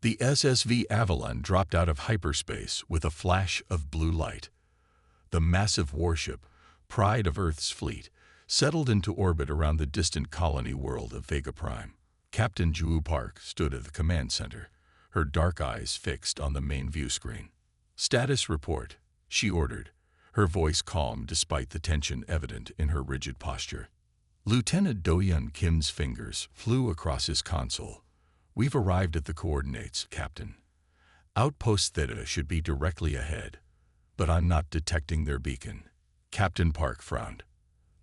The SSV Avalon dropped out of hyperspace with a flash of blue light. The massive warship, pride of Earth's fleet, settled into orbit around the distant colony world of Vega Prime. Captain Ju Park stood at the command center, her dark eyes fixed on the main view screen. "Status report," she ordered, her voice calm despite the tension evident in her rigid posture. Lieutenant Do-Hyun Kim's fingers flew across his console. "We've arrived at the coordinates, Captain. Outpost Theta should be directly ahead, but I'm not detecting their beacon." Captain Park frowned.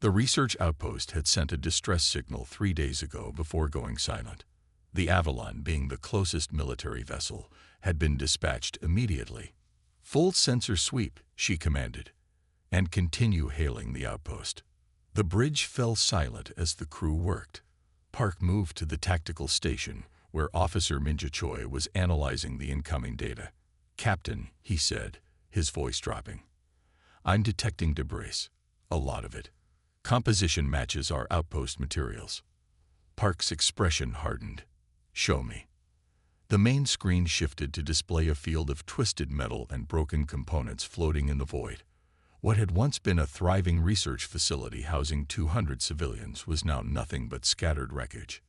The research outpost had sent a distress signal 3 days ago before going silent. The Avalon, being the closest military vessel, had been dispatched immediately. "Full sensor sweep," she commanded, "and continue hailing the outpost." The bridge fell silent as the crew worked. Park moved to the tactical station, where Officer Minja Choi was analyzing the incoming data. "Captain," he said, his voice dropping, "I'm detecting debris. A lot of it. Composition matches our outpost materials." Park's expression hardened. "Show me." The main screen shifted to display a field of twisted metal and broken components floating in the void. What had once been a thriving research facility housing 200 civilians was now nothing but scattered wreckage.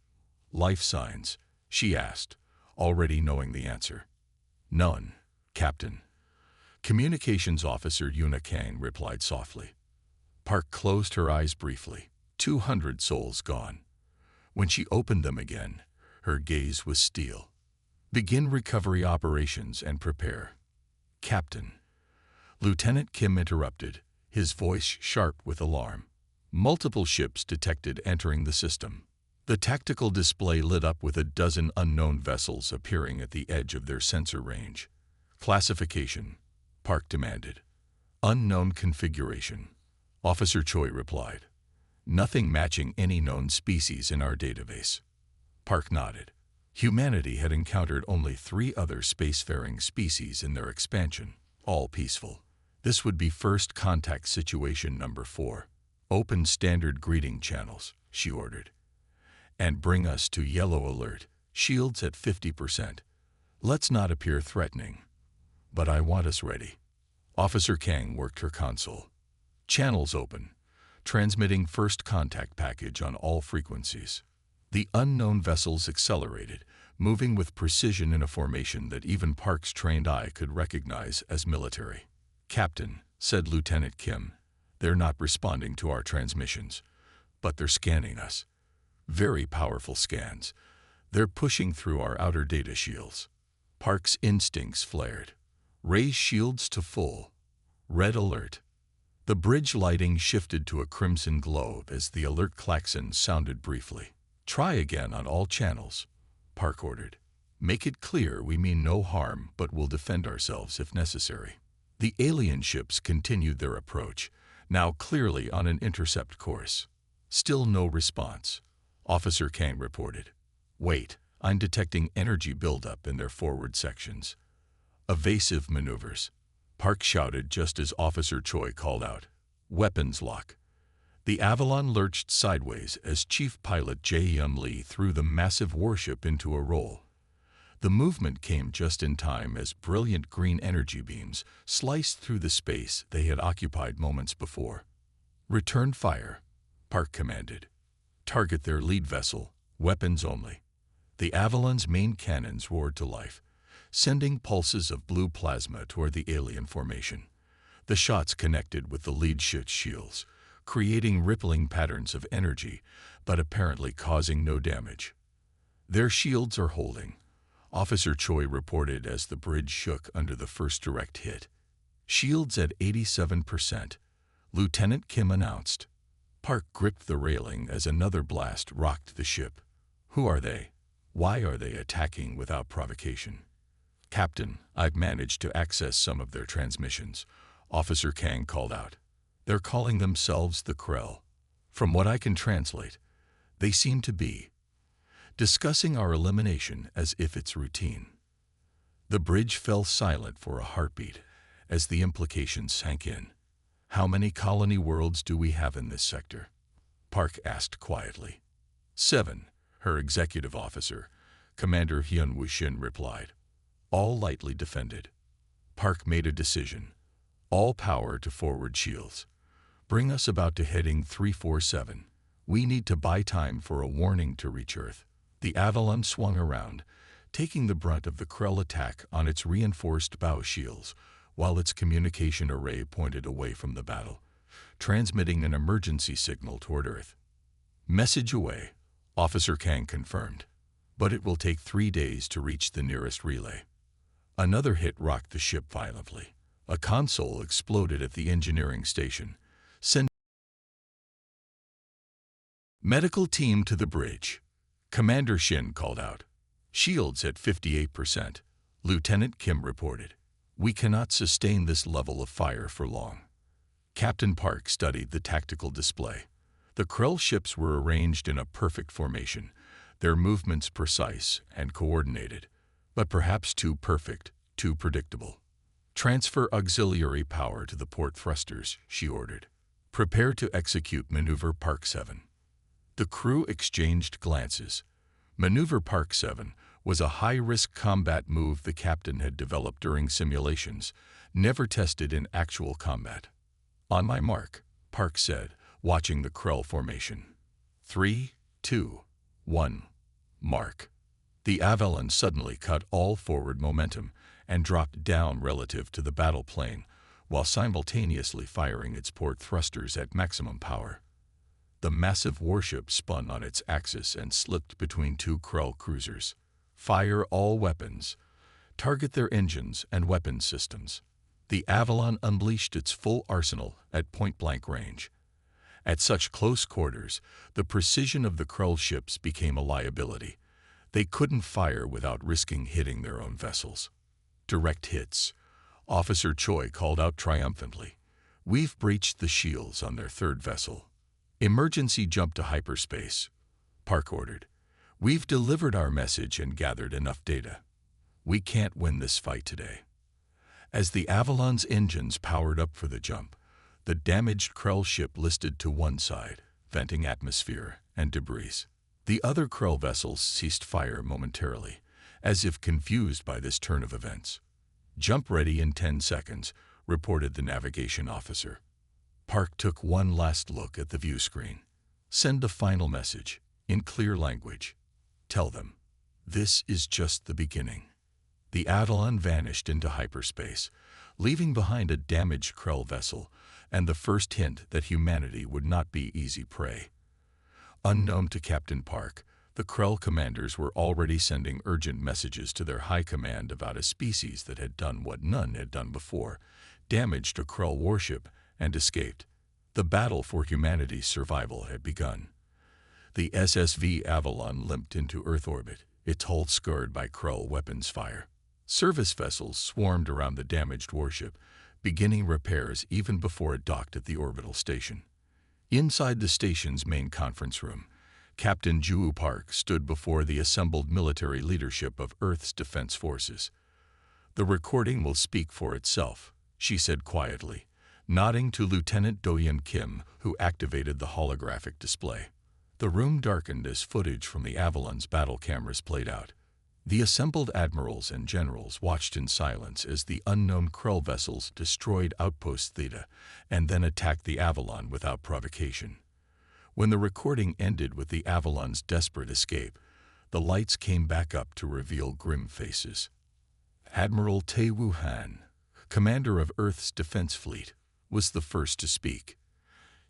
"Life signs?" she asked, already knowing the answer. "None, Captain." Communications Officer Yuna Kang replied softly. Park closed her eyes briefly. 200 souls gone. When she opened them again, her gaze was steel. "Begin recovery operations and prepare." "Captain." Lieutenant Kim interrupted, his voice sharp with alarm. Multiple ships detected entering the system. The tactical display lit up with a dozen unknown vessels appearing at the edge of their sensor range. "Classification," Park demanded. "Unknown configuration," Officer Choi replied. "Nothing matching any known species in our database." Park nodded. Humanity had encountered only 3 other spacefaring species in their expansion, all peaceful. This would be first contact situation number 4. "Open standard greeting channels," she ordered. "And bring us to yellow alert, shields at 50%. Let's not appear threatening. But I want us ready." Officer Kang worked her console. "Channels open. Transmitting first contact package on all frequencies." The unknown vessels accelerated, moving with precision in a formation that even Park's trained eye could recognize as military. "Captain," said Lieutenant Kim, "they're not responding to our transmissions, but they're scanning us. Very powerful scans. They're pushing through our outer data shields." Park's instincts flared. "Raise shields to full. Red alert." The bridge lighting shifted to a crimson glow as the alert klaxon sounded briefly. "Try again on all channels," Park ordered. "Make it clear we mean no harm but will defend ourselves if necessary." The alien ships continued their approach, now clearly on an intercept course. Still no response. Officer Kang reported. "Wait, I'm detecting energy buildup in their forward sections." "Evasive maneuvers," Park shouted just as Officer Choi called out. "Weapons lock." The Avalon lurched sideways as Chief Pilot Jae-Yum Lee threw the massive warship into a roll. The movement came just in time as brilliant green energy beams sliced through the space they had occupied moments before. "Return fire," Park commanded. "Target their lead vessel, weapons only." The Avalon's main cannons roared to life, sending pulses of blue plasma toward the alien formation. The shots connected with the lead ship's shields, creating rippling patterns of energy, but apparently causing no damage. "Their shields are holding," Officer Choi reported as the bridge shook under the first direct hit. "Shields at 87%, Lieutenant Kim announced. Park gripped the railing as another blast rocked the ship. "Who are they? Why are they attacking without provocation?" "Captain, I've managed to access some of their transmissions," Officer Kang called out. "They're calling themselves the Krell. From what I can translate, they seem to be discussing our elimination as if it's routine." The bridge fell silent for a heartbeat as the implications sank in. "How many colony worlds do we have in this sector?" Park asked quietly. 7, her executive officer, Commander Hyun Woo-shin replied. all lightly defended. Park made a decision. All power to forward shields. Bring us about to heading 347. We need to buy time for a warning to reach Earth. The Avalon swung around, taking the brunt of the Krell attack on its reinforced bow shields, while its communication array pointed away from the battle, transmitting an emergency signal toward Earth. Message away, Officer Kang confirmed, but it will take 3 days to reach the nearest relay. Another hit rocked the ship violently. A console exploded at the engineering station. Send medical team to the bridge. Commander Shin called out. Shields at 58%. Lieutenant Kim reported. We cannot sustain this level of fire for long. Captain Park studied the tactical display. The Krell ships were arranged in a perfect formation, their movements precise and coordinated, but perhaps too perfect, too predictable. Transfer auxiliary power to the port thrusters, she ordered. Prepare to execute Maneuver Park 7. The crew exchanged glances. Maneuver Park 7 was a high-risk combat move the captain had developed during simulations, never tested in actual combat. On my mark, Park said, watching the Krell formation. 3, 2, 1, mark. The Avalon suddenly cut all forward momentum and dropped down relative to the battle plane, while simultaneously firing its port thrusters at maximum power. The massive warship spun on its axis and slipped between two Krell cruisers. Fire all weapons. Target their engines and weapon systems. The Avalon unleashed its full arsenal at point-blank range. At such close quarters, the precision of the Krell ships became a liability. They couldn't fire without risking hitting their own vessels. Direct hits. Officer Choi called out triumphantly. We've breached the shields on their third vessel. Emergency jump to hyperspace. Park ordered. We've delivered our message and gathered enough data. We can't win this fight today. As the Avalon's engines powered up for the jump, the damaged Krell ship listed to one side, venting atmosphere and debris. The other Krell vessels ceased fire momentarily, as if confused by this turn of events. Jump ready in 10 seconds, reported the navigation officer. Park took one last look at the view screen. Send a final message, in clear language. Tell them, this is just the beginning. The Avalon vanished into hyperspace, leaving behind a damaged Krell vessel and the first hint that humanity would not be easy prey. Unknown to Captain Park, the Krell commanders were already sending urgent messages to their high command about a species that had done what none had done before, damaged a Krell warship, and escaped. The battle for humanity's survival had begun. The SSV Avalon limped into Earth orbit, its hull scarred by Krell weapons fire. Service vessels swarmed around the damaged warship, beginning repairs even before it docked at the orbital station. Inside the station's main conference room, Captain Ju Park stood before the assembled military leadership of Earth's defense forces. The recording will speak for itself, she said quietly, nodding to Lieutenant Doyeon Kim, who activated the holographic display. The room darkened as footage from the Avalon's battle cameras played out. The assembled admirals and generals watched in silence as the unknown Krell vessels destroyed Outpost Theta and then attacked the Avalon without provocation. When the recording ended with the Avalon's desperate escape, the lights came back up to reveal grim faces. Admiral Tae Woo Han, commander of Earth's defense fleet, was the first to speak.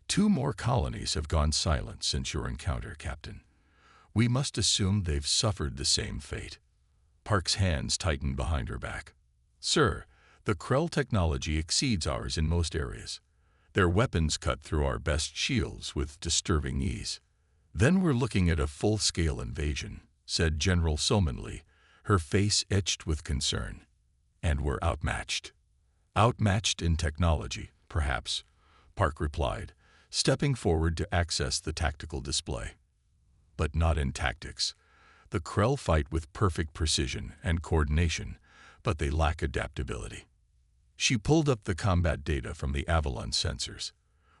2 more colonies have gone silent since your encounter, Captain. We must assume they've suffered the same fate. Park's hands tightened behind her back. Sir, the Krell technology exceeds ours in most areas. Their weapons cut through our best shields with disturbing ease. Then we're looking at a full-scale invasion, said General Somanli, her face etched with concern. And we're outmatched. Outmatched in technology, perhaps, Park replied, stepping forward to access the tactical display. But not in tactics. The Krell fight with perfect precision and coordination, but they lack adaptability. She pulled up the combat data from the Avalon sensors.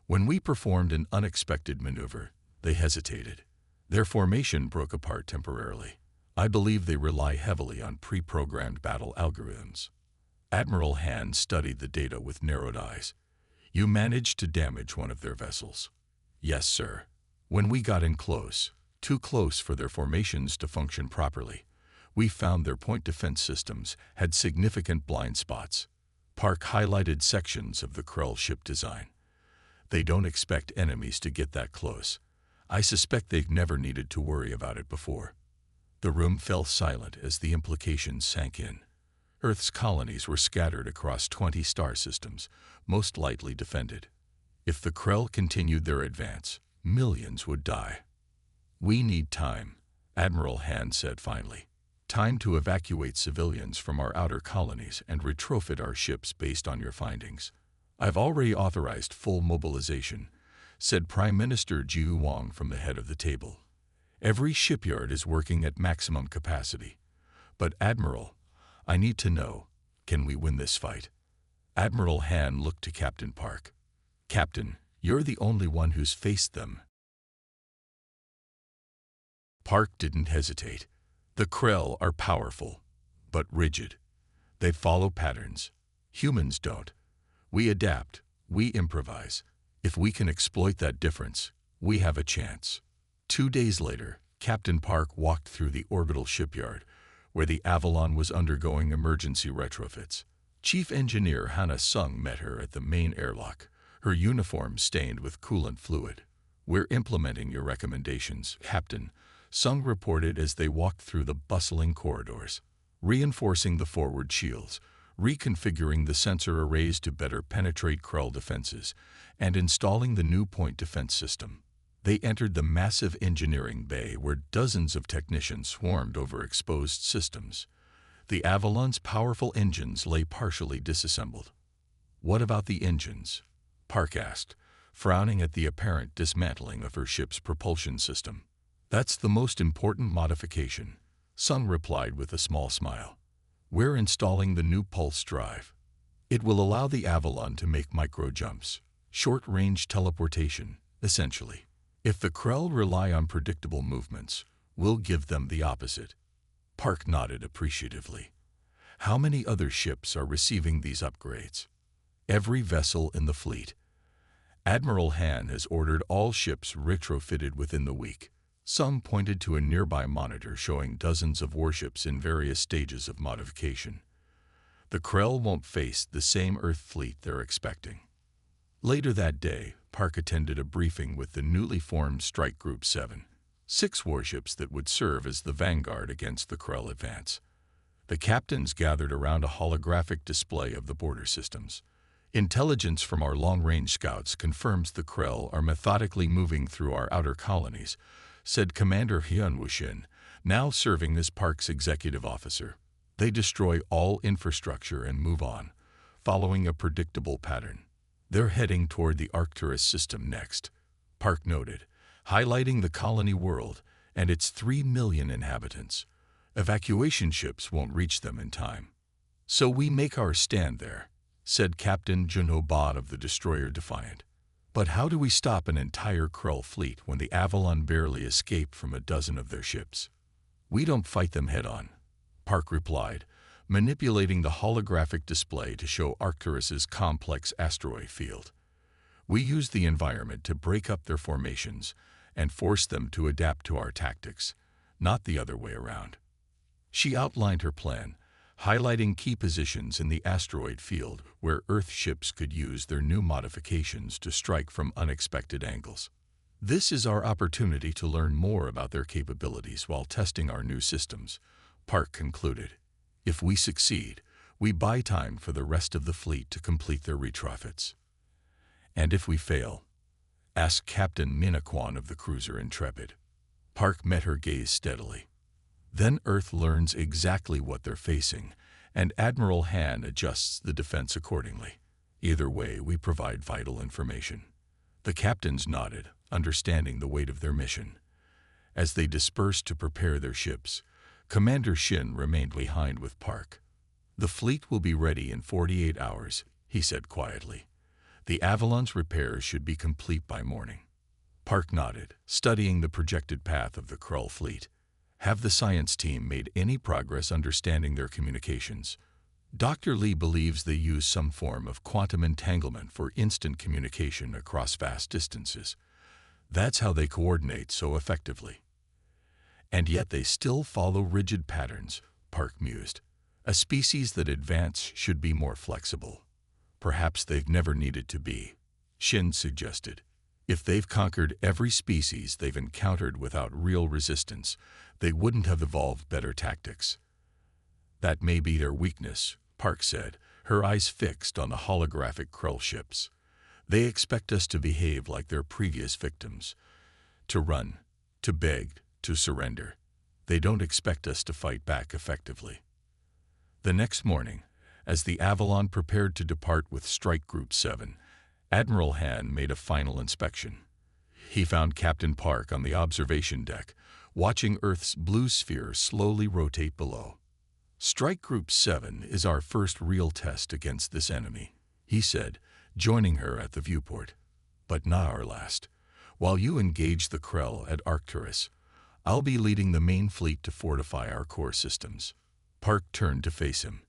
When we performed an unexpected maneuver, they hesitated. Their formation broke apart temporarily. I believe they rely heavily on pre-programmed battle algorithms. Admiral Han studied the data with narrowed eyes. You managed to damage one of their vessels. Yes, sir. When we got in close, too close for their formations to function properly, we found their point defense systems had significant blind spots. Park highlighted sections of the Krell ship design. They don't expect enemies to get that close. I suspect they've never needed to worry about it before. The room fell silent as the implications sank in. Earth's colonies were scattered across 20 star systems, most lightly defended. If the Krell continued their advance, millions would die. We need time, Admiral Han said finally. Time to evacuate civilians from our outer colonies and retrofit our ships based on your findings. I've already authorized full mobilization, said Prime Minister Jiu Wang from the head of the table. Every shipyard is working at maximum capacity. But Admiral, I need to know, can we win this fight? Admiral Han looked to Captain Park. Captain, you're the only one who's faced them. Park didn't hesitate. The Krell are powerful, but rigid. They follow patterns. Humans don't. We adapt. We improvise. If we can exploit that difference, we have a chance. 2 days later, Captain Park walked through the orbital shipyard, where the Avalon was undergoing emergency retrofits. Chief Engineer Hannah Sung met her at the main airlock, her uniform stained with coolant fluid. We're implementing your recommendations, Captain, Sung reported as they walked through the bustling corridors, reinforcing the forward shields, reconfiguring the sensor arrays to better penetrate Krell defenses, and installing the new point defense system. They entered the massive engineering bay where dozens of technicians swarmed over exposed systems. The Avalon's powerful engines lay partially disassembled. What about the engines? Park asked, frowning at the apparent dismantling of her ship's propulsion system. That's the most important modification, Sung replied with a small smile. We're installing the new pulse drive. It will allow the Avalon to make micro-jumps, short-range teleportation, essentially. If the Krell rely on predictable movements, we'll give them the opposite. Park nodded appreciatively. How many other ships are receiving these upgrades? Every vessel in the fleet. Admiral Han has ordered all ships retrofitted within the week. Some pointed to a nearby monitor showing dozens of warships in various stages of modification. The Krell won't face the same Earth fleet they're expecting. Later that day, Park attended a briefing with the newly formed Strike Group 7, 6 warships that would serve as the vanguard against the Krell advance. The captains gathered around a holographic display of the border systems. Intelligence from our long-range scouts confirms the Krell are methodically moving through our outer colonies, said Commander Hyun Woo-shin, now serving as Park's executive officer. They destroy all infrastructure and move on, following a predictable pattern. They're heading toward the Arcturus system next, Park noted, highlighting the colony world and its 3 million inhabitants. Evacuation ships won't reach them in time. So we make our stand there, said Captain Jun-ho Bod of the destroyer Defiant. But how do we stop an entire Krell fleet when the Avalon barely escaped from a dozen of their ships? We don't fight them head-on, Park replied, manipulating the holographic display to show Arcturus's complex asteroid field. We use the environment to break up their formations and force them to adapt to our tactics, not the other way around. She outlined her plan, highlighting key positions in the asteroid field where Earth ships could use their new modifications to strike from unexpected angles. This is our opportunity to learn more about their capabilities while testing our new systems, Park concluded. If we succeed, we buy time for the rest of the fleet to complete their retrofits. And if we fail? Asked Captain Minakwan of the cruiser Intrepid. Park met her gaze steadily. Then Earth learns exactly what they're facing, and Admiral Han adjusts the defense accordingly. Either way, we provide vital information. The captains nodded, understanding the weight of their mission. As they dispersed to prepare their ships, Commander Shin remained behind with Park. The fleet will be ready in 48 hours, he said quietly. The Avalon's repairs should be complete by morning. Park nodded, studying the projected path of the Krell fleet. Have the science team made any progress understanding their communications? Dr. Lee believes they use some form of quantum entanglement for instant communication across vast distances. That's how they coordinate so effectively. And yet they still follow rigid patterns, Park mused. A species that advance should be more flexible. Perhaps they've never needed to be, Shin suggested. If they've conquered every species they've encountered without real resistance, they wouldn't have evolved better tactics. That may be their weakness, Park said, her eyes fixed on the holographic Krell ships. They expect us to behave like their previous victims. To run, to beg, to surrender. They don't expect us to fight back effectively. The next morning, as the Avalon prepared to depart with Strike Group 7, Admiral Han made a final inspection. He found Captain Park on the observation deck, watching Earth's blue sphere slowly rotate below. Strike Group 7 is our first real test against this enemy, he said, joining her at the viewport. But not our last. While you engage the Krell at Arcturus, I'll be leading the main fleet to fortify our core systems. Park turned to face him.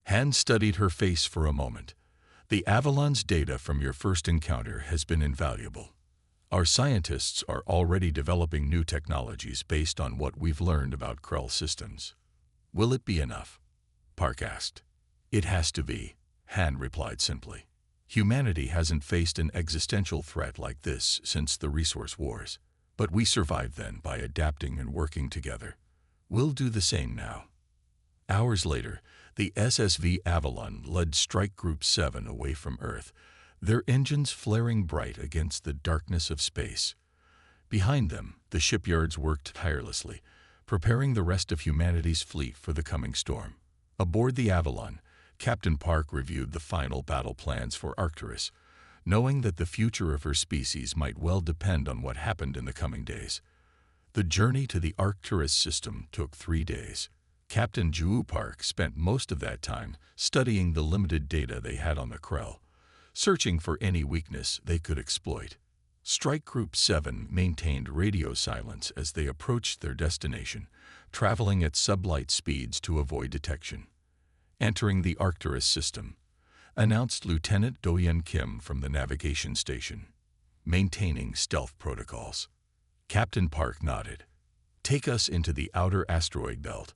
Han studied her face for a moment. The Avalon's data from your first encounter has been invaluable. Our scientists are already developing new technologies based on what we've learned about Krell systems. Will it be enough? Park asked. It has to be, Han replied simply. Humanity hasn't faced an existential threat like this since the resource wars. But we survived then by adapting and working together. We'll do the same now. Hours later, the SSV Avalon led Strike Group 7 away from Earth, their engines flaring bright against the darkness of space. Behind them, the shipyards worked tirelessly, preparing the rest of humanity's fleet for the coming storm. Aboard the Avalon, Captain Park reviewed the final battle plans for Arcturus, knowing that the future of her species might well depend on what happened in the coming days. The journey to the Arcturus system took 3 days. Captain Ju Park spent most of that time studying the limited data they had on the Krell, searching for any weakness they could exploit. Strike Group 7 maintained radio silence as they approached their destination, traveling at sublight speeds to avoid detection. Entering the Arcturus system, announced Lieutenant Do-Yeon Kim from the navigation station. Maintaining stealth protocols. Captain Park nodded. Take us into the outer asteroid belt.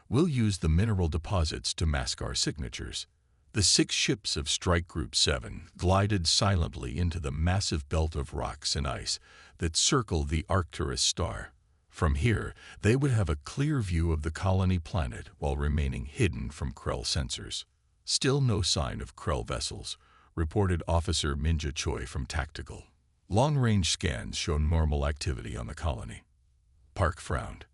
We'll use the mineral deposits to mask our signatures. The 6 ships of Strike Group 7 glided silently into the massive belt of rocks and ice that circled the Arcturus star. From here, they would have a clear view of the colony planet while remaining hidden from Krell sensors. Still no sign of Krell vessels, reported Officer Minja Choi from Tactical. Long-range scans showed normal activity on the colony. Park frowned.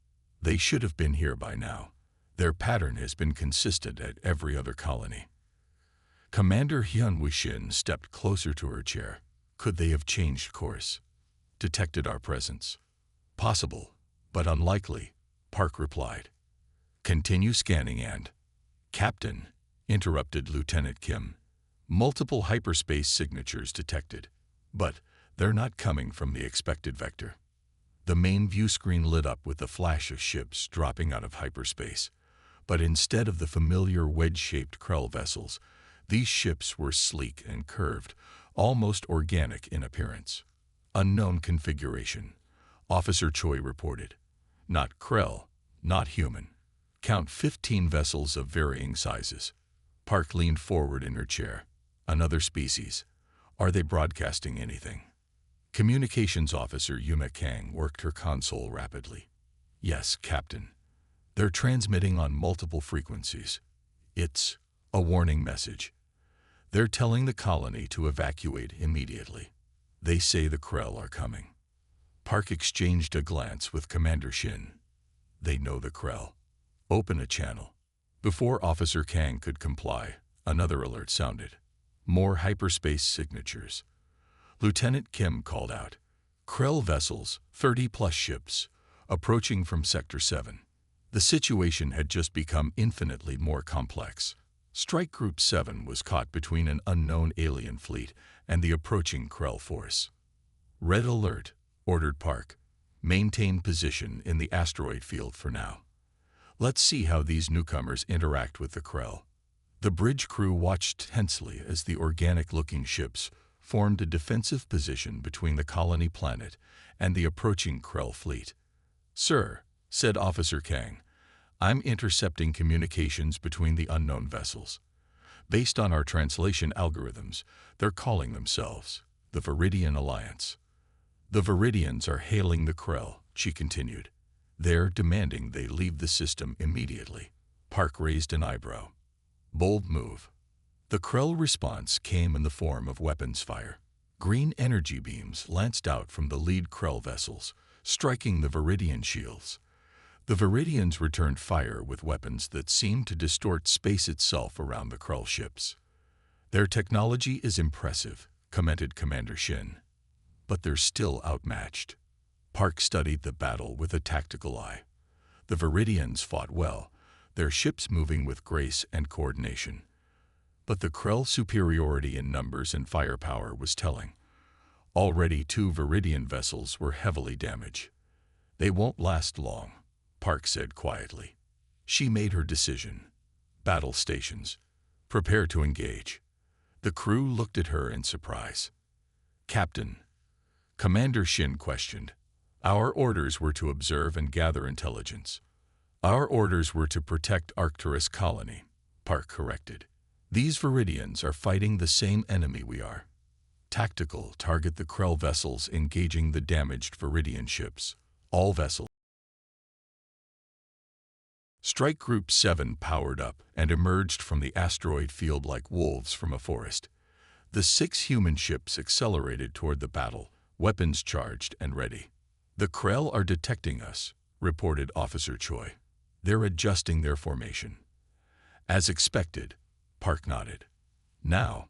They should have been here by now. Their pattern has been consistent at every other colony. Commander Hyun Woo-shin stepped closer to her chair. Could they have changed course? Detected our presence? Possible, but unlikely, Park replied. Continue scanning and... Captain, interrupted Lieutenant Kim. Multiple hyperspace signatures detected, but they're not coming from the expected vector. The main view screen lit up with the flash of ships dropping out of hyperspace. But instead of the familiar wedge-shaped Krell vessels, these ships were sleek and curved, almost organic in appearance. Unknown configuration, Officer Choi reported. Not Krell, not human. Count 15 vessels of varying sizes. Park leaned forward in her chair. Another species. Are they broadcasting anything? Communications Officer Yuma Kang worked her console rapidly. Yes, Captain. They're transmitting on multiple frequencies. It's a warning message. They're telling the colony to evacuate immediately. They say the Krell are coming. Park exchanged a glance with Commander Shin. They know the Krell. Open a channel. Before Officer Kang could comply, another alert sounded. More hyperspace signatures. Lieutenant Kim called out. Krell vessels, 30+ ships, approaching from Sector 7. The situation had just become infinitely more complex. Strike Group 7 was caught between an unknown alien fleet and the approaching Krell force. Red alert, ordered Park. Maintain position in the asteroid field for now. Let's see how these newcomers interact with the Krell. The bridge crew watched tensely as the organic-looking ships formed a defensive position between the colony planet and the approaching Krell fleet. "Sir," said Officer Kang, "I'm intercepting communications between the unknown vessels. Based on our translation algorithms, they're calling themselves the Viridian Alliance. The Viridians are hailing the Krell," she continued. "They're demanding they leave the system immediately." Park raised an eyebrow. "Bold move." The Krell response came in the form of weapons fire. Green energy beams lanced out from the lead Krell vessels, striking the Viridian shields. The Viridians returned fire with weapons that seemed to distort space itself around the Krell ships. "Their technology is impressive," commented Commander Shin. "But they're still outmatched." Park studied the battle with a tactical eye. The Viridians fought well, their ships moving with grace and coordination. But the Krell's superiority in numbers and firepower was telling. Already 2 Viridian vessels were heavily damaged. "They won't last long," Park said quietly. She made her decision. "Battle stations. Prepare to engage." The crew looked at her in surprise. "Captain," Commander Shin questioned. "Our orders were to observe and gather intelligence." "Our orders were to protect Arcturus colony," Park corrected. "These Viridians are fighting the same enemy we are." "Tactical, target the Krell vessels engaging the damaged Viridian ships. All vessels." Strike Group 7 powered up and emerged from the asteroid field like wolves from a forest. The 6 human ships accelerated toward the battle, weapons charged and ready. "The Krell are detecting us," reported Officer Choi. "They're adjusting their formation." "As expected," Park nodded. Now,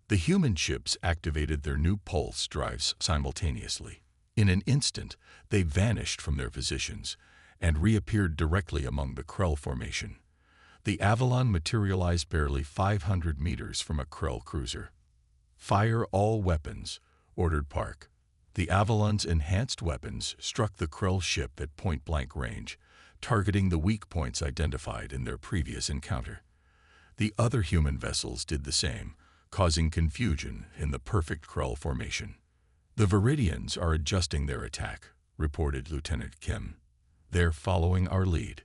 the human ships activated their new pulse drives simultaneously. In an instant, they vanished from their positions and reappeared directly among the Krell formation. The Avalon materialized barely 500 meters from a Krell cruiser. "Fire all weapons," ordered Park. The Avalon's enhanced weapons struck the Krell ship at point-blank range, targeting the weak points identified in their previous encounter. The other human vessels did the same, causing confusion in the perfect Krell formation. "The Viridians are adjusting their attack," reported Lieutenant Kim. "They're following our lead."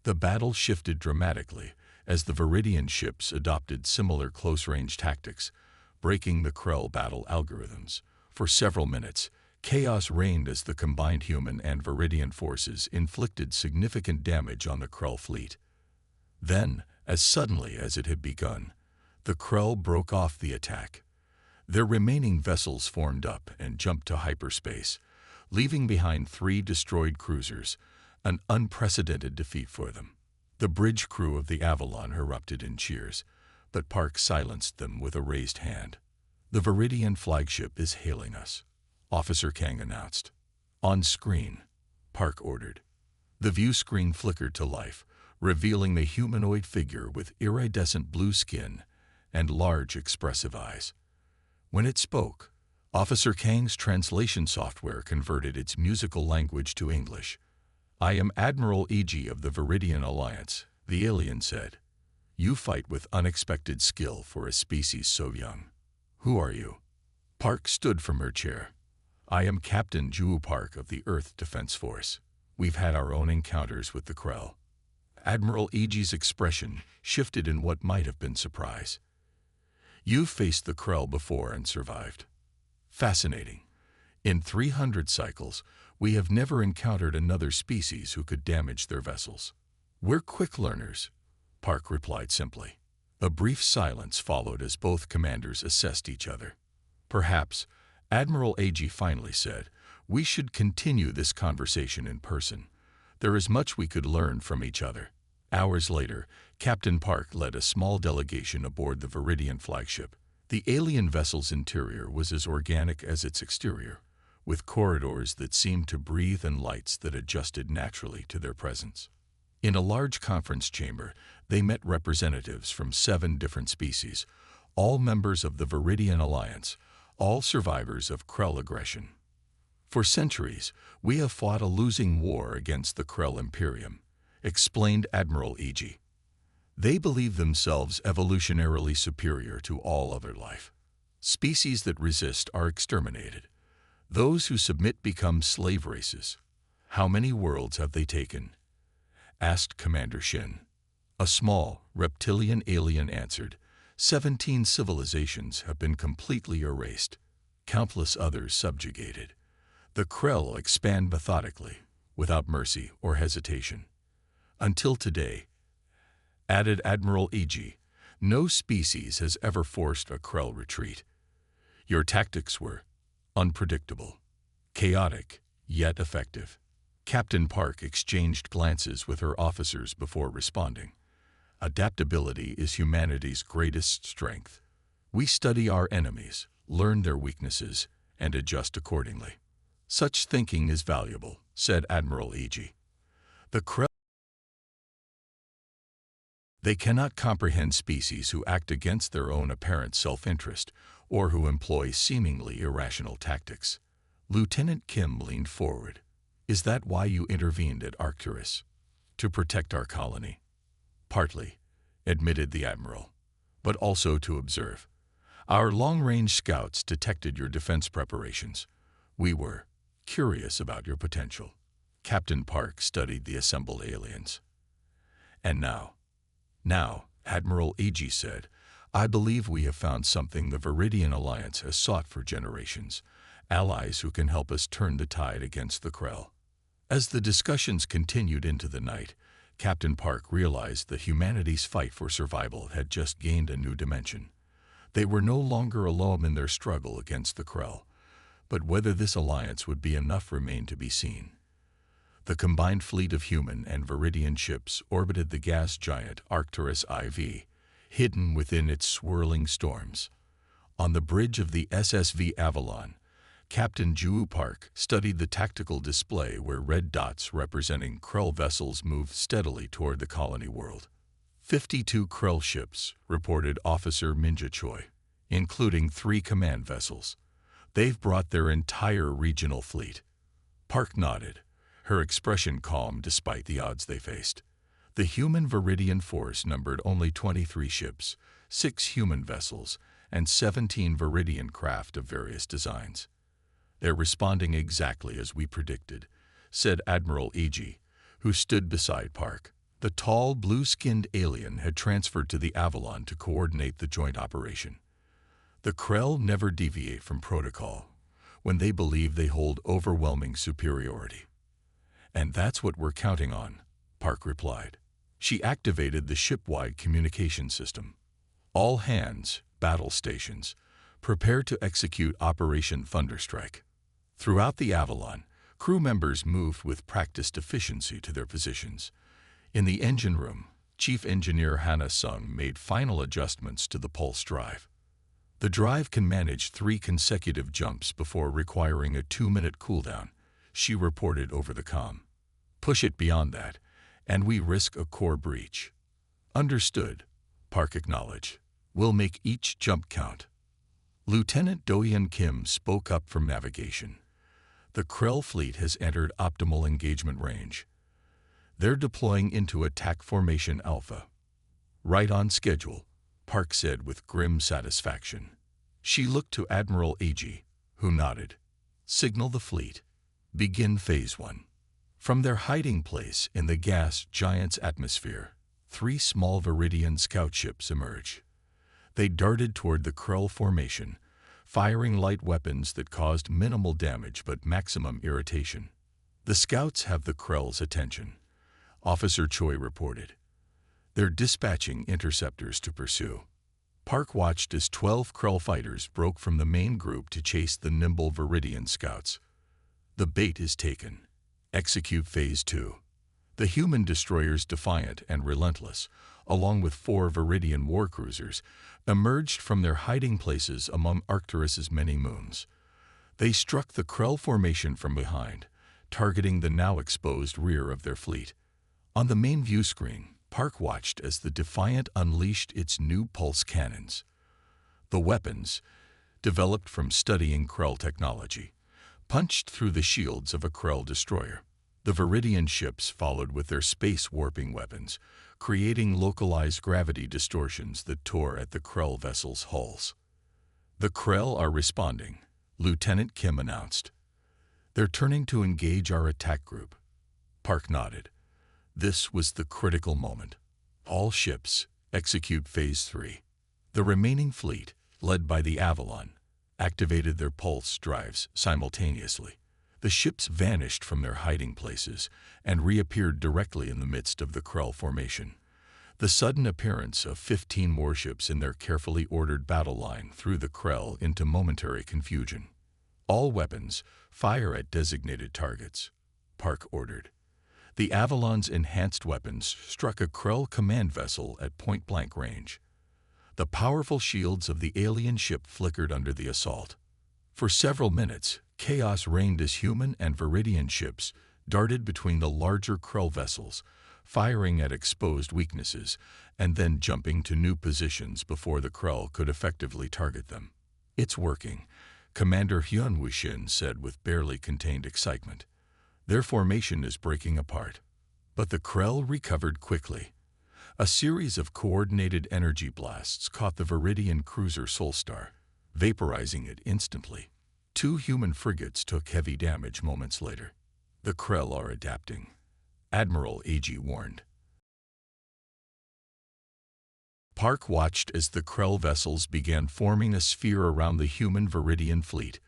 The battle shifted dramatically as the Viridian ships adopted similar close-range tactics, breaking the Krell battle algorithms. For several minutes, chaos reigned as the combined human and Viridian forces inflicted significant damage on the Krell fleet. Then, as suddenly as it had begun, the Krell broke off the attack. Their remaining vessels formed up and jumped to hyperspace, leaving behind 3 destroyed cruisers, an unprecedented defeat for them. The bridge crew of the Avalon erupted in cheers, but Park silenced them with a raised hand. "The Viridian flagship is hailing us," Officer Kang announced. "On screen," Park ordered. The view screen flickered to life, revealing the humanoid figure with iridescent blue skin and large expressive eyes. When it spoke, Officer Kang's translation software converted its musical language to English. "I am Admiral E.G. of the Viridian Alliance," the alien said. "You fight with unexpected skill for a species so young. Who are you?" Park stood from her chair. "I am Captain Ju Park of the Earth Defense Force. We've had our own encounters with the Krell." Admiral E.G.'s expression shifted in what might have been surprise. "You've faced the Krell before and survived. Fascinating. In 300 cycles, we have never encountered another species who could damage their vessels." "We're quick learners," Park replied simply. A brief silence followed as both commanders assessed each other. "Perhaps," Admiral A.G. finally said, "we should continue this conversation in person. There is much we could learn from each other." Hours later, Captain Park led a small delegation aboard the Viridian flagship. The alien vessel's interior was as organic as its exterior, with corridors that seemed to breathe and lights that adjusted naturally to their presence. In a large conference chamber, they met representatives from 7 different species, all members of the Viridian Alliance, all survivors of Krell aggression. For centuries, we have fought a losing war against the Krell Imperium, explained Admiral E.G. They believe themselves evolutionarily superior to all other life. Species that resist are exterminated. Those who submit become slave races. How many worlds have they taken? Asked Commander Shin. A small, reptilian alien answered, 17 civilizations have been completely erased, countless others subjugated. The Krell expand methodically, without mercy or hesitation. Until today, added Admiral E.G., no species has ever forced a Krell retreat. Your tactics were unpredictable, chaotic, yet effective. Captain Park exchanged glances with her officers before responding. Adaptability is humanity's greatest strength. We study our enemies, learn their weaknesses, and adjust accordingly. Such thinking is valuable, said Admiral E.G. The Krell. They cannot comprehend species who act against their own apparent self-interest or who employ seemingly irrational tactics. Lieutenant Kim leaned forward. Is that why you intervened at Arcturus? To protect our colony? Partly, admitted the Admiral, but also to observe. Our long-range scouts detected your defense preparations. We were curious about your potential. Captain Park studied the assembled aliens. And now, Admiral E.G. said, I believe we have found something the Viridian Alliance has sought for generations, allies who can help us turn the tide against the Krell. As the discussions continued into the night, Captain Park realized that humanity's fight for survival had just gained a new dimension. They were no longer alone in their struggle against the Krell, but whether this alliance would be enough remained to be seen. The combined fleet of human and Viridian ships orbited the gas giant Arcturus IV, hidden within its swirling storms. On the bridge of the SSV Avalon, Captain Ju Park studied the tactical display where red dots representing Krell vessels moved steadily toward the colony world. 52 Krell ships, reported Officer Minja Choi, including 3 command vessels. They've brought their entire regional fleet. Park nodded, her expression calm despite the odds they faced. The human Viridian force numbered only 23 ships, 6 human vessels, and 17 Viridian craft of various designs. They're responding exactly as we predicted, said Admiral E.G., who stood beside Park. The tall, blue-skinned alien had transferred to the Avalon to coordinate the joint operation. The Krell never deviate from protocol when they believe they hold overwhelming superiority. And that's what we're counting on, Park replied. She activated the ship-wide communication system. All hands, battle stations, prepare to execute Operation Thunderstrike. Throughout the Avalon, crew members moved with practiced efficiency to their positions. In the engine room, Chief Engineer Hannah Sung made final adjustments to the pulse drive. The drive can manage 3 consecutive jumps before requiring a 2-minute cooldown, she reported over the comm. Push it beyond that, and we risk a core breach. Understood, Park acknowledged. We'll make each jump count. Lieutenant Do-Yeon Kim spoke up from navigation. The Krell fleet has entered optimal engagement range. They're deploying into attack formation Alpha. Right on schedule, Park said with grim satisfaction. She looked to Admiral E.G., who nodded. Signal the fleet. Begin Phase 1. From their hiding place in the gas giant's atmosphere, 3 small Viridian scout ships emerged. They darted toward the Krell formation, firing light weapons that caused minimal damage but maximum irritation. The scouts have the Krell's attention, Officer Choi reported. They're dispatching interceptors to pursue. Park watched as 12 Krell fighters broke from the main group to chase the nimble Viridian scouts. The bait is taken. Execute Phase 2. The human destroyers, defiant and relentless, along with 4 Viridian warcruisers, emerged from their hiding places among Arcturus's many moons. They struck the Krell formation from behind, targeting the now exposed rear of their fleet. On the main view screen, Park watched as the Defiant unleashed its new pulse cannons. The weapons, developed from studying Krell technology, punched through the shields of a Krell destroyer. The Viridian ships followed with their space warping weapons, creating localized gravity distortions that tore at the Krell vessels' hulls. "The Krell are responding," Lieutenant Kim announced. "They're turning to engage our attack group." Park nodded. This was the critical moment. All ships, execute Phase 3. The remaining fleet, led by the Avalon, activated their pulse drives simultaneously. The ships vanished from their hiding places and reappeared directly in the midst of the Krell formation. The sudden appearance of 15 warships in their carefully ordered battle line threw the Krell into momentary confusion. "All weapons, fire at designated targets," Park ordered. The Avalon's enhanced weapons struck a Krell command vessel at point-blank range. The powerful shields of the alien ship flickered under the assault. For several minutes, chaos reigned as human and Viridian ships darted between the larger Krell vessels, firing at exposed weaknesses and then jumping to new positions before the Krell could effectively target them. "It's working," Commander Hyun Woo-shin said with barely contained excitement. "Their formation is breaking apart." But the Krell recovered quickly. A series of coordinated energy blasts caught the Viridian cruiser Solstar, vaporizing it instantly. 2 human frigates took heavy damage moments later. "The Krell are adapting," Admiral AG warned. Park watched as the Krell vessels began forming a sphere around the human Viridian fleet,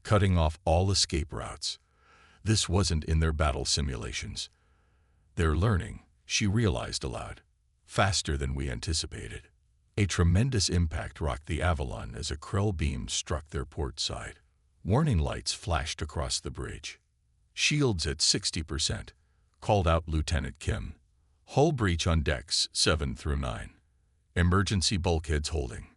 cutting off all escape routes. This wasn't in their battle simulations. "They're learning," she realized aloud, "faster than we anticipated." A tremendous impact rocked the Avalon as a Krell beam struck their port side. Warning lights flashed across the bridge. "Shields at 60%, called out Lieutenant Kim. "Hull breach on decks 7 through 9. Emergency bulkheads holding."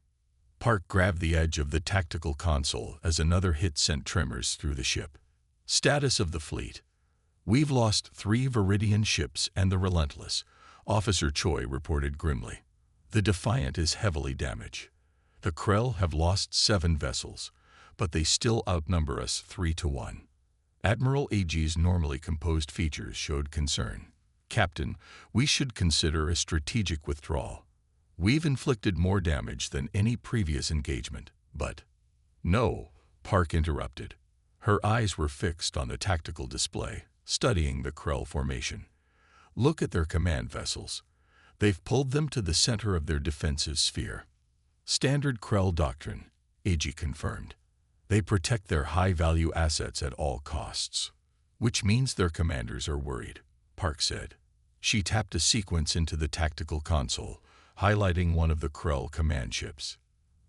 Park grabbed the edge of the tactical console as another hit sent tremors through the ship. "Status of the fleet. We've lost 3 Viridian ships and the Relentless," Officer Choi reported grimly. "The Defiant is heavily damaged. The Krell have lost 7 vessels, but they still outnumber us 3-1. Admiral AG's normally composed features showed concern. "Captain, we should consider a strategic withdrawal. We've inflicted more damage than any previous engagement, but—" "No," Park interrupted. Her eyes were fixed on the tactical display, studying the Krell formation. "Look at their command vessels. They've pulled them to the center of their defensive sphere." "Standard Krell doctrine," AG confirmed. "They protect their high-value assets at all costs." "Which means their commanders are worried," Park said. She tapped a sequence into the tactical console, highlighting one of the Krell command ships.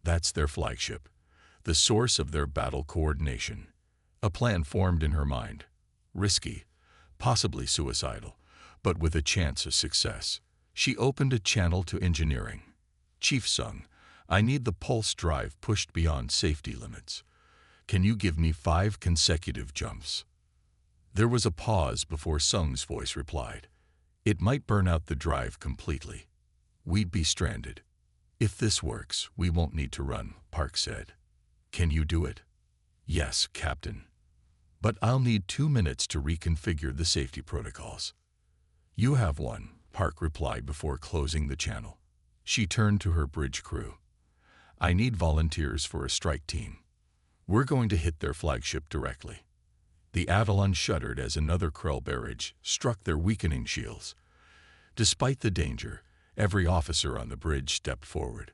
"That's their flagship, the source of their battle coordination." A plan formed in her mind. Risky, possibly suicidal, but with a chance of success. She opened a channel to engineering. "Chief Sung, I need the pulse drive pushed beyond safety limits. Can you give me 5 consecutive jumps?" There was a pause before Sung's voice replied. "It might burn out the drive completely. We'd be stranded." "If this works, we won't need to run," Park said. "Can you do it?" "Yes, Captain. But I'll need 2 minutes to reconfigure the safety protocols." "You have 1, Park replied before closing the channel. She turned to her bridge crew. "I need volunteers for a strike team. We're going to hit their flagship directly." The Avalon shuddered as another Krell barrage struck their weakening shields. Despite the danger, every officer on the bridge stepped forward.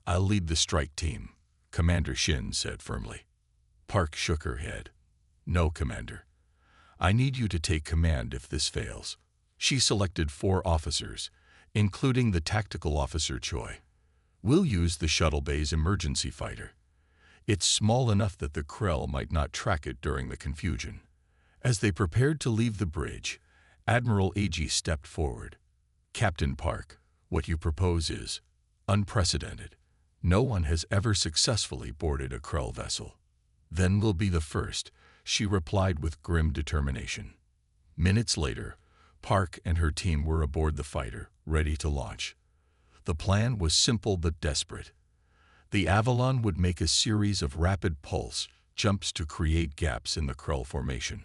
"I'll lead the strike team," Commander Shin said firmly. Park shook her head. "No, Commander. I need you to take command if this fails." She selected 4 officers, including the tactical officer Choi. "We'll use the shuttle bay's emergency fighter. It's small enough that the Krell might not track it during the confusion." As they prepared to leave the bridge, Admiral AG stepped forward. "Captain Park, what you propose is unprecedented. No one has ever successfully boarded a Krell vessel." "Then we'll be the first," she replied with grim determination. Minutes later, Park and her team were aboard the fighter, ready to launch. The plan was simple but desperate. The Avalon would make a series of rapid pulse, jumps to create gaps in the Krell formation,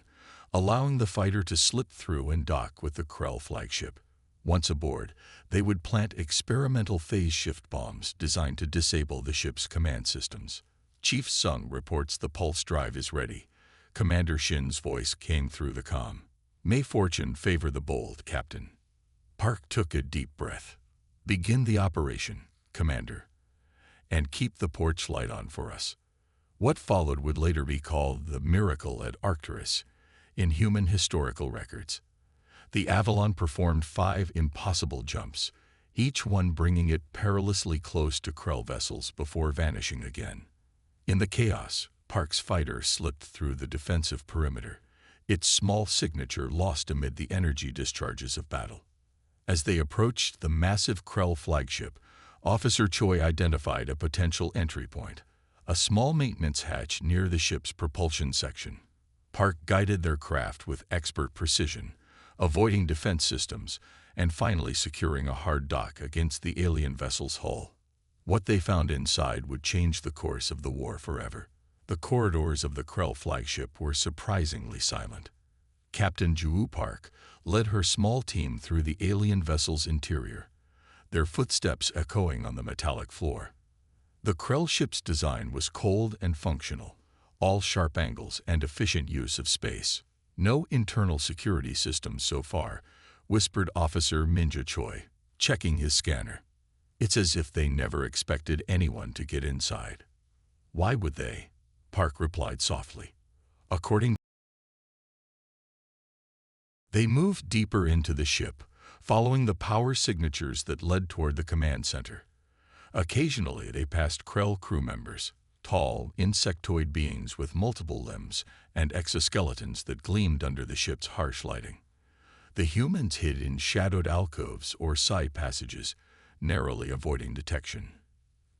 allowing the fighter to slip through and dock with the Krell flagship. Once aboard, they would plant experimental phase shift bombs designed to disable the ship's command systems. Chief Sung reports the pulse drive is ready. Commander Shin's voice came through the comm. May fortune favor the bold, Captain. Park took a deep breath. Begin the operation, Commander, and keep the porch light on for us. What followed would later be called the miracle at Arcturus in human historical records. The Avalon performed 5 impossible jumps, each one bringing it perilously close to Krell vessels before vanishing again. In the chaos, Park's fighter slipped through the defensive perimeter, its small signature lost amid the energy discharges of battle. As they approached the massive Krell flagship, Officer Choi identified a potential entry point, a small maintenance hatch near the ship's propulsion section. Park guided their craft with expert precision, avoiding defense systems, and finally securing a hard dock against the alien vessel's hull. What they found inside would change the course of the war forever. The corridors of the Krell flagship were surprisingly silent. Captain Ju Park led her small team through the alien vessel's interior, their footsteps echoing on the metallic floor. The Krell ship's design was cold and functional, all sharp angles and efficient use of space. No internal security systems so far, whispered Officer Minja Choi, checking his scanner. It's as if they never expected anyone to get inside. Why would they? Park replied softly. They moved deeper into the ship, following the power signatures that led toward the command center. Occasionally they passed Krell crew members, tall, insectoid beings with multiple limbs and exoskeletons that gleamed under the ship's harsh lighting. The humans hid in shadowed alcoves or side passages, narrowly avoiding detection.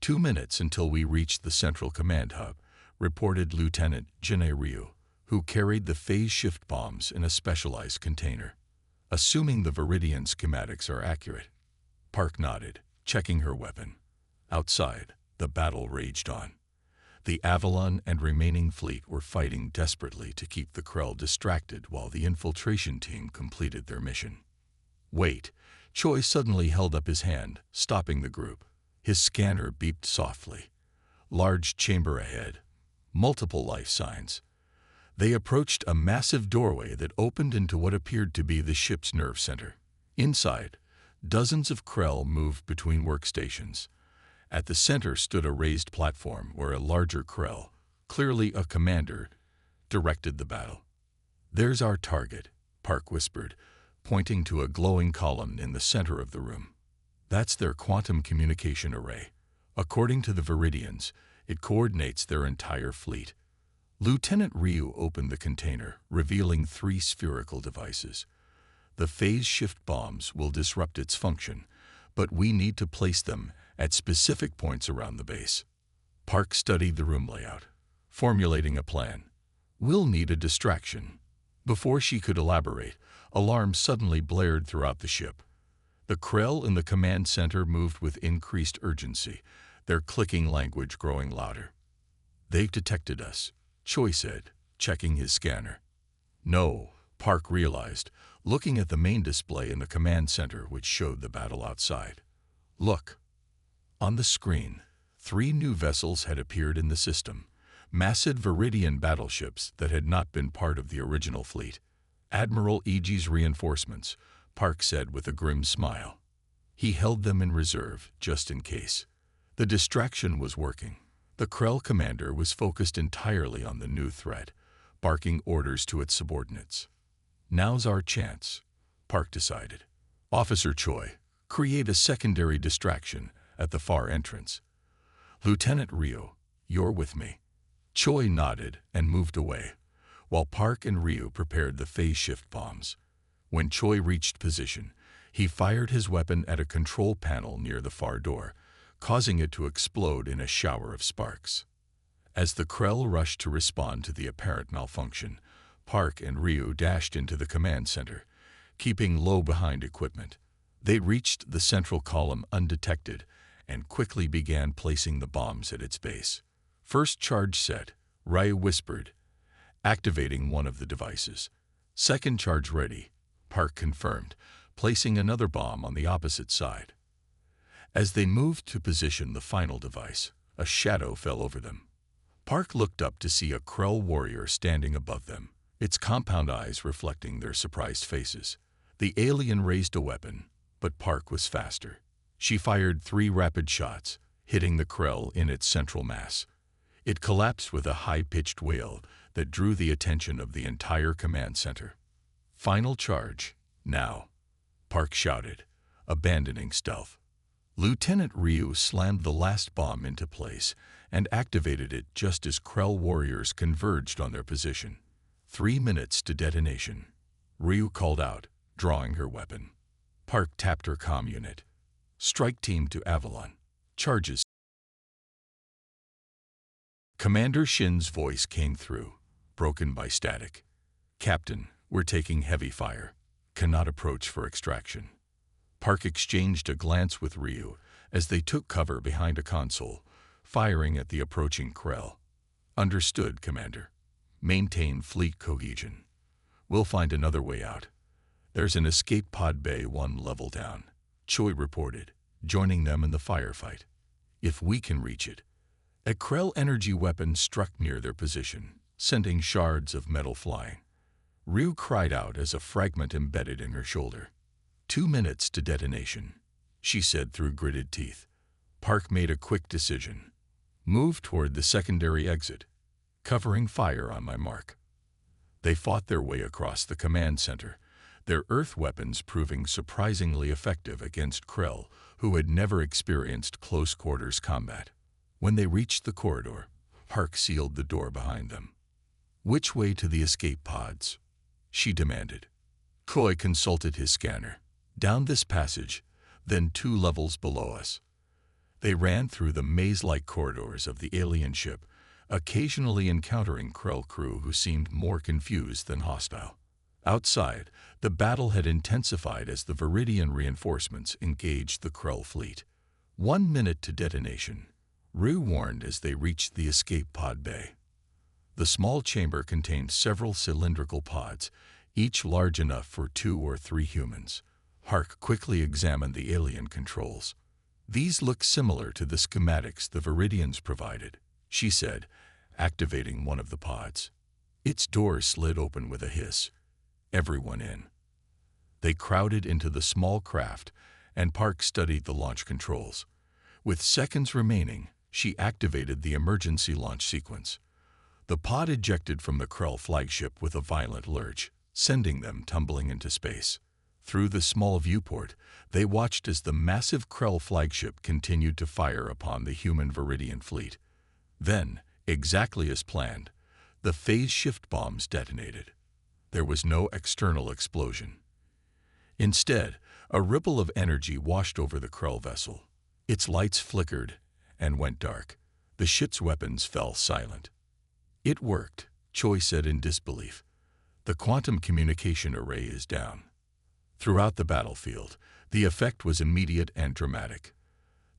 2 minutes until we reached the central command hub, reported Lieutenant Jine Ryu, who carried the phase shift bombs in a specialized container. Assuming the Viridian schematics are accurate. Park nodded, checking her weapon. Outside, the battle raged on. The Avalon and remaining fleet were fighting desperately to keep the Krell distracted while the infiltration team completed their mission. Wait, Choi suddenly held up his hand, stopping the group. His scanner beeped softly. Large chamber ahead. Multiple life signs. They approached a massive doorway that opened into what appeared to be the ship's nerve center. Inside, dozens of Krell moved between workstations. At the center stood a raised platform where a larger Krell, clearly a commander, directed the battle. There's our target, Park whispered, pointing to a glowing column in the center of the room. That's their quantum communication array. According to the Viridians, it coordinates their entire fleet. Lieutenant Ryu opened the container, revealing 3 spherical devices. The phase shift bombs will disrupt its function, but we need to place them at specific points around the base. Park studied the room layout, formulating a plan. We'll need a distraction. Before she could elaborate, alarms suddenly blared throughout the ship. The Krell in the command center moved with increased urgency, their clicking language growing louder. They've detected us, Choi said, checking his scanner. No, Park realized, looking at the main display in the command center which showed the battle outside. Look. On the screen, 3 new vessels had appeared in the system, massive Viridian battleships that had not been part of the original fleet. Admiral Iji's reinforcements, Park said with a grim smile. He held them in reserve, just in case. The distraction was working. The Krell commander was focused entirely on the new threat, barking orders to its subordinates. Now's our chance, Park decided. Officer Choi, create a secondary distraction at the far entrance. Lieutenant Ryu, you're with me. Choi nodded and moved away, while Park and Ryu prepared the phase shift bombs. When Choi reached position, he fired his weapon at a control panel near the far door, causing it to explode in a shower of sparks. As the Krell rushed to respond to the apparent malfunction, Park and Ryu dashed into the command center, keeping low behind equipment. They reached the central column undetected and quickly began placing the bombs at its base. First charge set, Ryu whispered, activating one of the devices. Second charge ready, Park confirmed, placing another bomb on the opposite side. As they moved to position the final device, a shadow fell over them. Park looked up to see a Krell warrior standing above them, its compound eyes reflecting their surprised faces. The alien raised a weapon, but Park was faster. She fired 3 rapid shots, hitting the Krell in its central mass. It collapsed with a high-pitched wail that drew the attention of the entire command center. Final charge, now, Park shouted, abandoning stealth. Lieutenant Ryu slammed the last bomb into place and activated it just as Krell warriors converged on their position. 3 minutes to detonation, Ryu called out, drawing her weapon. Park tapped her comm unit. Strike team to Avalon. Charges. Commander Shin's voice came through, broken by static. Captain, we're taking heavy fire. Cannot approach for extraction. Park exchanged a glance with Ryu as they took cover behind a console, firing at the approaching Krell. Understood, Commander. Maintain fleet cohesion. We'll find another way out. There's an escape pod bay 1 level down, Choi reported, joining them in the firefight. If we can reach it. A Krell energy weapon struck near their position, sending shards of metal flying. Ryu cried out as a fragment embedded in her shoulder. 2 minutes to detonation, she said through gritted teeth. Park made a quick decision. Move toward the secondary exit, covering fire on my mark. They fought their way across the command center, their earth weapons proving surprisingly effective against Krell, who had never experienced close-quarters combat. When they reached the corridor, Park sealed the door behind them. Which way to the escape pods? She demanded. Choi consulted his scanner. Down this passage, then 2 levels below us. They ran through the maze-like corridors of the alien ship, occasionally encountering Krell crew who seemed more confused than hostile. Outside, the battle had intensified as the Viridian reinforcements engaged the Krell fleet. 1 minute to detonation, Ryu warned as they reached the escape pod bay. The small chamber contained several cylindrical pods, each large enough for 2 or 3 humans. Park quickly examined the alien controls. These look similar to the schematics the Viridians provided, she said, activating one of the pods. Its door slid open with a hiss. Everyone in. They crowded into the small craft, and Park studied the launch controls. With seconds remaining, she activated the emergency launch sequence. The pod ejected from the Krell flagship with a violent lurch, sending them tumbling into space. Through the small viewport, they watched as the massive Krell flagship continued to fire upon the human Viridian fleet. Then, exactly as planned, the phase shift bombs detonated. There was no external explosion. Instead, a ripple of energy washed over the Krell vessel. Its lights flickered and went dark. The ship's weapons fell silent. It worked, Choi said in disbelief. The quantum communication array is down. Throughout the battlefield, the effect was immediate and dramatic.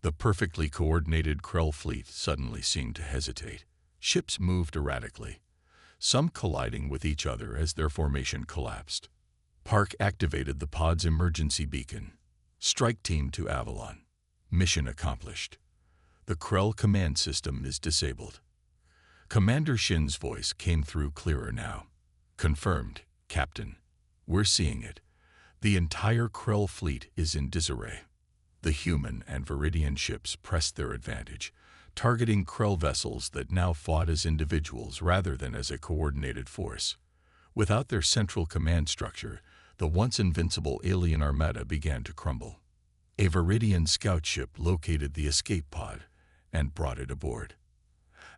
The perfectly coordinated Krell fleet suddenly seemed to hesitate. Ships moved erratically, some colliding with each other as their formation collapsed. Park activated the pod's emergency beacon. Strike team to Avalon. Mission accomplished. The Krell command system is disabled. Commander Shin's voice came through clearer now. Confirmed, Captain. We're seeing it. The entire Krell fleet is in disarray. The human and Viridian ships pressed their advantage, targeting Krell vessels that now fought as individuals rather than as a coordinated force. Without their central command structure, the once invincible alien armada began to crumble. A Viridian scout ship located the escape pod and brought it aboard.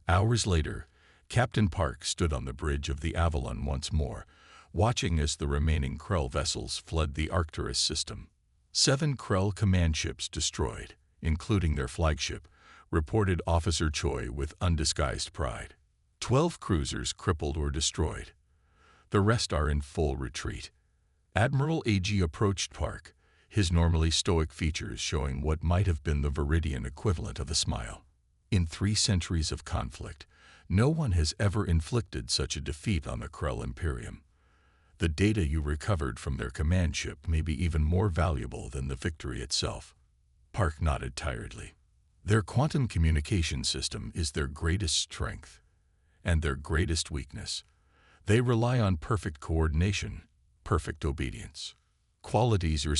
Hours later, Captain Park stood on the bridge of the Avalon once more, watching as the remaining Krell vessels fled the Arcturus system. 7 Krell command ships destroyed, including their flagship, reported Officer Choi with undisguised pride. 12 cruisers crippled or destroyed. The rest are in full retreat. Admiral A.G. approached Park, his normally stoic features showing what might have been the Viridian equivalent of a smile. In 3 centuries of conflict, No one has ever inflicted such a defeat on the Krell Imperium. The data you recovered from their command ship may be even more valuable than the victory itself. Park nodded tiredly. Their quantum communication system is their greatest strength and their greatest weakness. They rely on perfect coordination, perfect obedience, qualities your